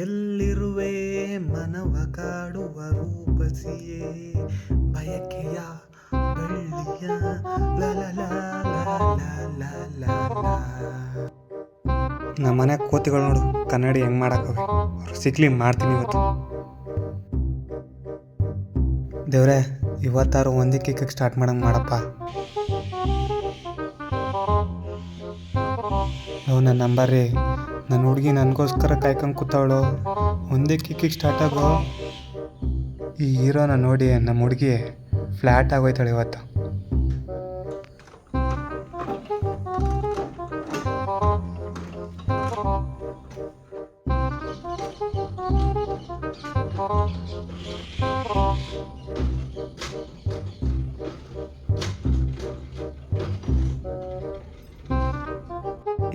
ಎಲ್ಲಿರುವೆ ಮನವ ಕಾಡುವ ರೂಪಸಿಯೇ ಬಯಕೆಯ ಬೆಳ್ಳಿಯ ನಮ್ಮ ಮನೆ ಕೋತಿಗಳು ನೋಡು ಕನ್ನಡಿ ಹೆಂಗೆ ಮಾಡಕ್ಕವೆ ಅವ್ರು ಸಿಕ್ಲಿ ಮಾಡ್ತೀನಿ ಇವತ್ತು. ದೇವ್ರೆ ಇವತ್ತಾರು ಒಂದೇ ಕೇಕ್ ಸ್ಟಾರ್ಟ್ ಮಾಡಂಗೆ ಮಾಡಪ್ಪ. ನನ್ನ ನಂಬರ್ ರೀ, ನನ್ನ ಹುಡುಗಿ ನನಗೋಸ್ಕರ ಕಾಯ್ಕೊಂಡು ಕೂತವಳು. ಒಂದೇ ಕಿಕ್ಕಿಗೆ ಸ್ಟಾರ್ಟ್ ಆಗೋ. ಈ ಹೀರೋನ ನೋಡಿ ನಮ್ಮ ಹುಡುಗಿ ಫ್ಲ್ಯಾಟ್ ಆಗೋಯ್ತಾಳೆ ಇವತ್ತು.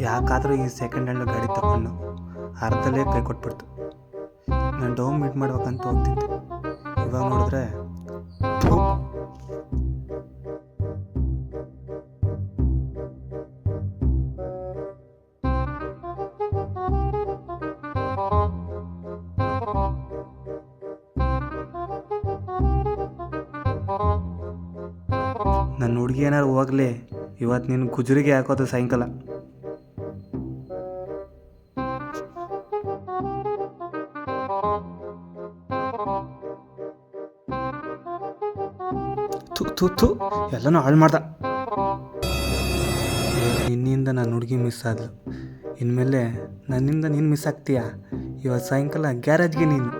ಯಾಕಾದರೂ ಈ ಸೆಕೆಂಡ್ ಹ್ಯಾಂಡ್ ಗಾಡಿ ತಗೊಂಡು ಅರ್ಧಲ್ಲೇ ಕೈ ಕೊಟ್ಬಿಡ್ತು. ನಾನು ಡೌನ್ ಮೀಟ್ ಮಾಡ್ಬೇಕಂತ ಹೋಗ್ತಿದ್ದೆ, ಇವಾಗ ನೋಡಿದ್ರೆ ನನ್ನ ಹುಡುಗಿ ಏನಾರು ಹೋಗ್ಲಿ, ಇವತ್ತು ನೀನು ಗುಜರಿಗೆ ಹಾಕೋದು ಸಾಯಂಕಾಲ. ತು ಎಲ್ಲನೂ ಹಾಳು ಮಾಡ್ದ. ನಿನ್ನಿಂದ ನನ್ನ ಹುಡುಗಿ ಮಿಸ್ ಆದ್ಲು, ಇನ್ಮೇಲೆ ನನ್ನಿಂದ ನೀನು ಮಿಸ್ ಆಗ್ತೀಯಾ. ಇವತ್ತು ಸಾಯಂಕಾಲ ಗ್ಯಾರೇಜ್ಗೆ ನೀನು.